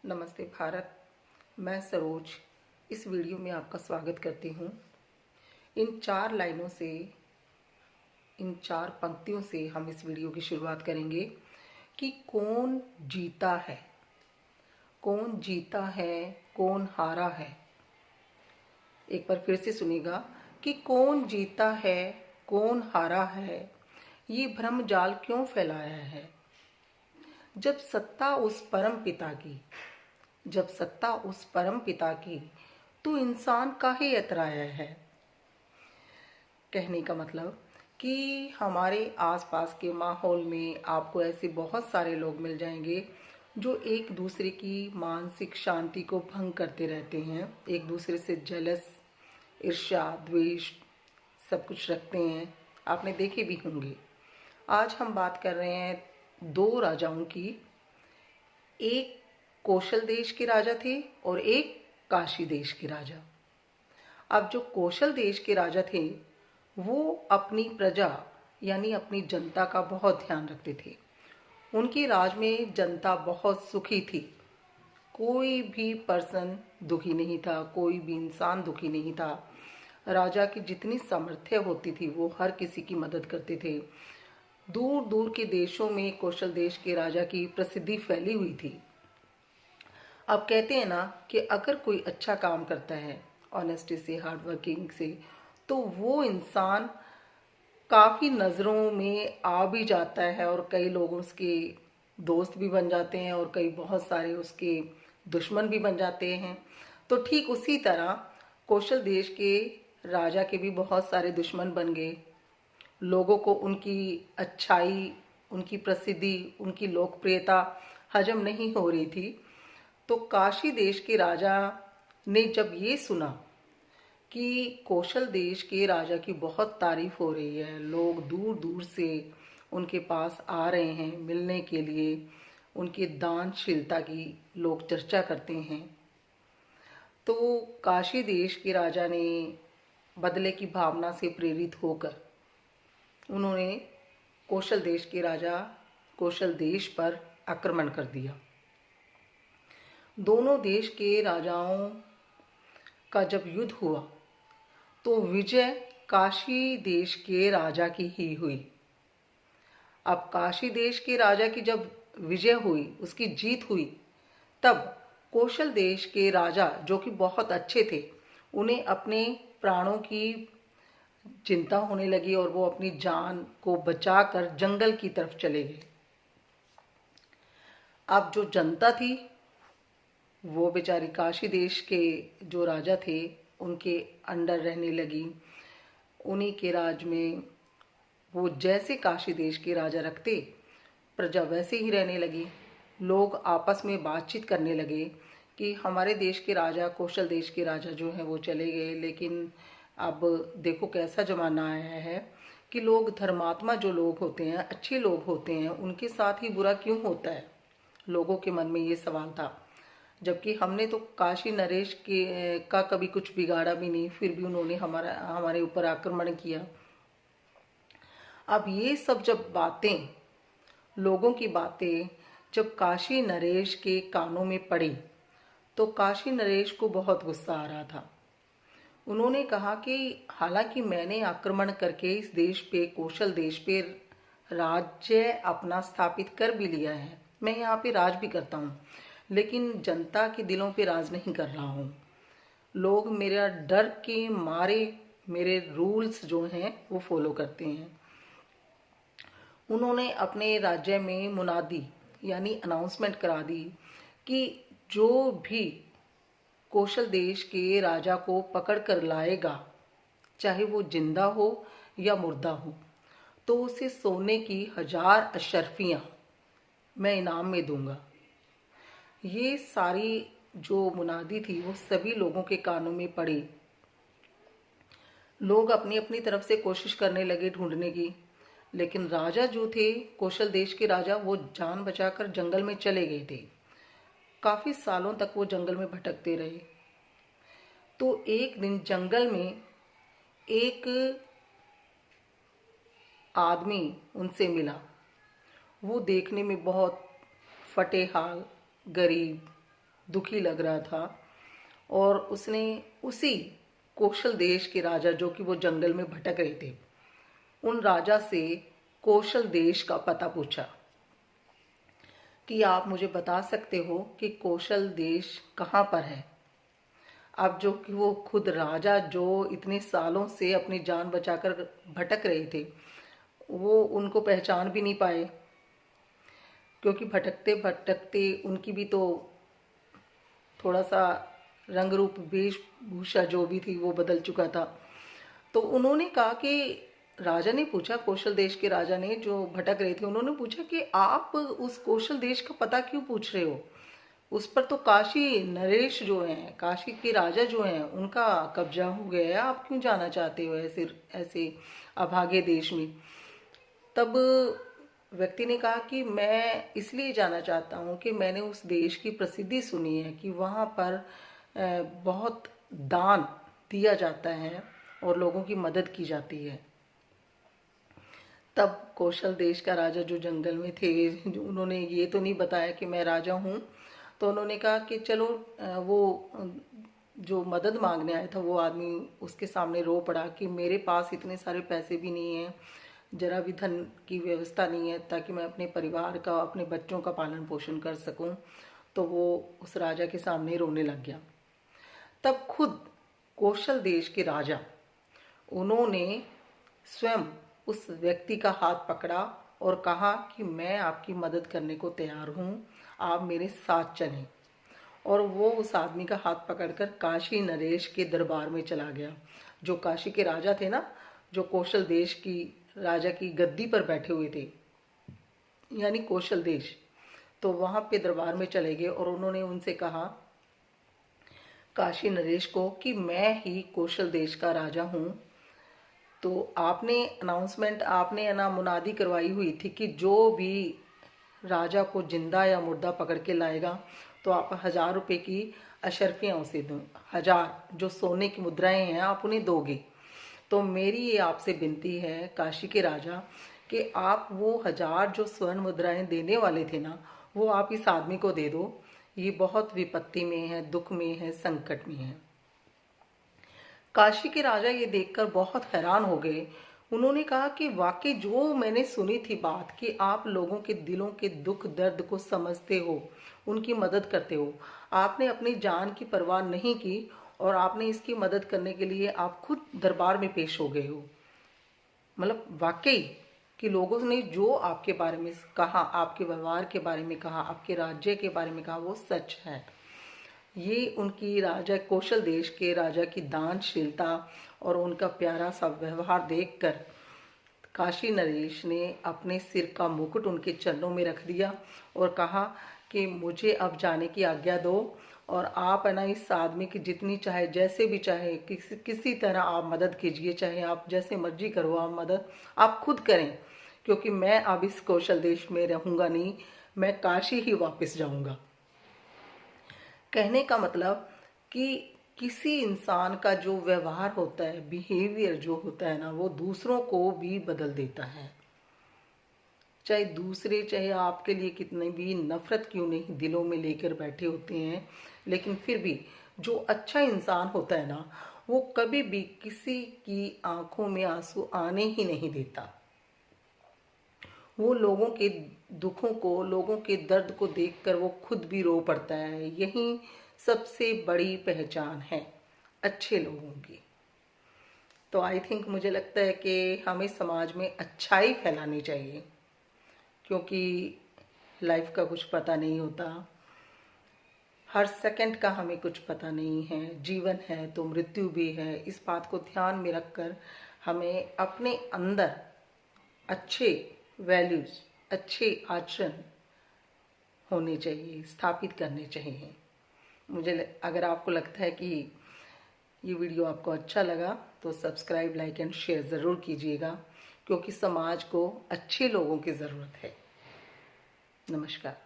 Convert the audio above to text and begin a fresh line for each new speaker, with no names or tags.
नमस्ते भारत। मैं सरोज इस वीडियो में आपका स्वागत करती हूँ। इन 4 लाइनों से, इन 4 पंक्तियों से हम इस वीडियो की शुरुआत करेंगे कि कौन जीता है, कौन जीता है, कौन हारा है। एक बार फिर से सुनिएगा कि कौन जीता है, कौन हारा है, ये भ्रम जाल क्यों फैलाया है। जब सत्ता उस परम पिता की तो इंसान काहे अतराया है। कहने का मतलब कि हमारे आसपास के माहौल में आपको ऐसे बहुत सारे लोग मिल जाएंगे जो एक दूसरे की मानसिक शांति को भंग करते रहते हैं, एक दूसरे से जलस, ईर्ष्या, द्वेष सब कुछ रखते हैं। आपने देखे भी होंगे। आज हम बात कर रहे हैं 2 राजाओं की। एक कौशल देश के राजा थे और एक काशी देश के राजा। अब जो कौशल देश के राजा थे वो अपनी प्रजा यानी अपनी जनता का बहुत ध्यान रखते थे। उनके राज में जनता बहुत सुखी थी। कोई भी पर्सन दुखी नहीं था, कोई भी इंसान दुखी नहीं था। राजा की जितनी सामर्थ्य होती थी वो हर किसी की मदद करते थे। दूर दूर के देशों में कौशल देश के राजा की प्रसिद्धि फैली हुई थी। अब कहते हैं ना कि अगर कोई अच्छा काम करता है ऑनेस्टी से, हार्ड वर्किंग से, तो वो इंसान काफ़ी नज़रों में आ भी जाता है और कई लोग उसके दोस्त भी बन जाते हैं और कई बहुत सारे उसके दुश्मन भी बन जाते हैं। तो ठीक उसी तरह कौशल देश के राजा के भी बहुत सारे दुश्मन बन गए। लोगों को उनकी अच्छाई, उनकी प्रसिद्धि, उनकी लोकप्रियता हजम नहीं हो रही थी। तो काशी देश के राजा ने जब ये सुना कि कौशल देश के राजा की बहुत तारीफ हो रही है, लोग दूर दूर से उनके पास आ रहे हैं मिलने के लिए, उनकी दानशीलता की लोग चर्चा करते हैं, तो काशी देश के राजा ने बदले की भावना से प्रेरित होकर उन्होंने कौशल देश के राजा कौशल देश पर आक्रमण कर दिया। दोनों देश के राजाओं का जब युद्ध हुआ तो विजय काशी देश के राजा की ही हुई। अब काशी देश के राजा की जब विजय हुई, उसकी जीत हुई, तब कौशल देश के राजा जो कि बहुत अच्छे थे, उन्हें अपने प्राणों की चिंता होने लगी और वो अपनी जान को बचाकर जंगल की तरफ चले गए। अब जो जनता थी वो बेचारी काशी देश के जो राजा थे उनके अंडर रहने लगी। उन्हीं के राज में वो जैसे काशी देश के राजा रखते, प्रजा वैसे ही रहने लगी। लोग आपस में बातचीत करने लगे कि हमारे देश के राजा, कौशल देश के राजा जो हैं वो चले गए, लेकिन अब देखो कैसा ज़माना आया है कि लोग धर्मात्मा जो लोग होते हैं, अच्छे लोग होते हैं, उनके साथ ही बुरा क्यों होता है। लोगों के मन में ये सवाल था, जबकि हमने तो काशी नरेश के का कभी कुछ बिगाड़ा भी नहीं, फिर भी उन्होंने हमारे ऊपर आक्रमण किया। अब ये सब जब बातें, लोगों की बातें जब काशी नरेश के कानों में पड़ी तो काशी नरेश को बहुत गुस्सा आ रहा था। उन्होंने कहा कि हालांकि मैंने आक्रमण करके इस देश पे, कौशल देश पे राज्य अपना स्थापित कर भी लिया है, मैं यहाँ पे राज भी करता हूँ, लेकिन जनता के दिलों पे राज नहीं कर रहा हूँ। लोग मेरा डर के मारे मेरे रूल्स जो हैं वो फॉलो करते हैं। उन्होंने अपने राज्य में मुनादी यानी अनाउंसमेंट करा दी कि जो भी कौशल देश के राजा को पकड़ कर लाएगा, चाहे वो जिंदा हो या मुर्दा हो, तो उसे सोने की 1000 अशर्फियाँ मैं इनाम में दूंगा। ये सारी जो मुनादी थी वो सभी लोगों के कानों में पड़ी। लोग अपनी अपनी तरफ से कोशिश करने लगे ढूंढने की, लेकिन राजा जो थे, कौशल देश के राजा, वो जान बचाकर जंगल में चले गए थे। काफ़ी सालों तक वो जंगल में भटकते रहे। तो एक दिन जंगल में एक आदमी उनसे मिला। वो देखने में बहुत फटेहाल, गरीब, दुखी लग रहा था और उसने उसी कौशल देश के राजा, जो कि वो जंगल में भटक रहे थे, उन राजा से कौशल देश का पता पूछा कि आप मुझे बता सकते हो कि कौशल देश कहाँ पर है। अब जो कि वो खुद राजा, जो इतने सालों से अपनी जान बचाकर भटक रहे थे, वो उनको पहचान भी नहीं पाए, क्योंकि भटकते भटकते उनकी भी तो थोड़ा सा रंग रूप वेशभूषा जो भी थी वो बदल चुका था। तो उन्होंने कहा कि राजा ने पूछा, कौशल देश के राजा ने, जो भटक रहे थे, उन्होंने पूछा कि आप उस कौशल देश का पता क्यों पूछ रहे हो? उस पर तो काशी नरेश जो हैं, काशी के राजा जो हैं, उनका कब्जा हो गया है, आप क्यों जाना चाहते हो ऐसे ऐसे अभागे देश में? तब व्यक्ति ने कहा कि मैं इसलिए जाना चाहता हूँ कि मैंने उस देश की प्रसिद्धि सुनी है कि वहाँ पर बहुत दान दिया जाता है और लोगों की मदद की जाती है। तब कौशल देश का राजा, जो जंगल में थे, उन्होंने ये तो नहीं बताया कि मैं राजा हूँ, तो उन्होंने कहा कि चलो, वो जो मदद मांगने आया था वो आदमी उसके सामने रो पड़ा कि मेरे पास इतने सारे पैसे भी नहीं हैं, जरा भी धन की व्यवस्था नहीं है ताकि मैं अपने परिवार का, अपने बच्चों का पालन पोषण कर सकूं। तो वो उस राजा के सामने रोने लग गया। तब खुद कौशल देश के राजा, उन्होंने स्वयं उस व्यक्ति का हाथ पकड़ा और कहा कि मैं आपकी मदद करने को तैयार हूँ, आप मेरे साथ चलें। और वो उस आदमी का हाथ पकड़कर काशी नरेश के दरबार में चला गया। जो काशी के राजा थे ना, जो कौशल देश की राजा की गद्दी पर बैठे हुए थे, यानी कौशल देश, तो वहां पे दरबार में चले गए और उन्होंने उनसे कहा, काशी नरेश को, कि मैं ही कौशल देश का राजा हूं। तो आपने अनाउंसमेंट, आपने ना मुनादी करवाई हुई थी कि जो भी राजा को जिंदा या मुर्दा पकड़ के लाएगा तो आप 1000 रुपये की अशर्फियाँ उसे दो, 1000 जो सोने की मुद्राएं हैं आप उन्हें दोगे। तो मेरी ये आपसे विनती है काशी के राजा कि आप वो 1000 जो स्वर्ण मुद्राएं देने वाले थे ना, वो आप इस आदमी को दे दो, ये बहुत विपत्ति में है, दुख में है, संकट में है। काशी के राजा ये देखकर बहुत हैरान हो गए। उन्होंने कहा कि वाकई जो मैंने सुनी थी बात कि आप लोगों के दिलों के दुख दर्द को समझते हो, उनकी मदद करते हो, आपने अपनी जान की परवाह नहीं की और आपने इसकी मदद करने के लिए आप खुद दरबार में पेश हो गए हो। मतलब वाकई कि लोगों ने जो आपके बारे में कहा, आपके व्यवहार के बारे में कहा, आपके राज्य के बारे में कहा, वो सच है। ये उनकी राजा, कौशल देश के राजा की दानशीलता और उनका प्यारा सा व्यवहार देखकर काशी नरेश ने अपने सिर का मुकुट उनके चरणों में रख दिया और कहा कि मुझे अब जाने की आज्ञा दो और आप है ना इस आदमी की जितनी चाहे, जैसे भी चाहे, किसी तरह आप मदद कीजिए, चाहे आप जैसे मर्जी करो, आप मदद आप खुद करें, क्योंकि मैं अब इस कौशल देश में रहूँगा नहीं, मैं काशी ही वापस जाऊँगा। कहने का मतलब कि किसी इंसान का जो व्यवहार होता है, बिहेवियर जो होता है ना, वो दूसरों को भी बदल देता है। चाहे दूसरे, चाहे आपके लिए कितने भी नफरत क्यों नहीं दिलों में लेकर बैठे होते हैं, लेकिन फिर भी जो अच्छा इंसान होता है ना, वो कभी भी किसी की आंखों में आंसू आने ही नहीं देता। वो लोगों के दुखों को, लोगों के दर्द को देखकर वो खुद भी रो पड़ता है। यही सबसे बड़ी पहचान है अच्छे लोगों की। तो आई थिंक, मुझे लगता है कि हमें समाज में अच्छाई फैलानी चाहिए, क्योंकि लाइफ का कुछ पता नहीं होता, हर सेकंड का हमें कुछ पता नहीं है। जीवन है तो मृत्यु भी है। इस बात को ध्यान में रखकर हमें अपने अंदर अच्छे वैल्यूज, अच्छे आचरण होने चाहिए, स्थापित करने चाहिए। अगर आपको लगता है कि ये वीडियो आपको अच्छा लगा तो सब्सक्राइब, लाइक एंड शेयर ज़रूर कीजिएगा, क्योंकि समाज को अच्छे लोगों की ज़रूरत है। नमस्कार।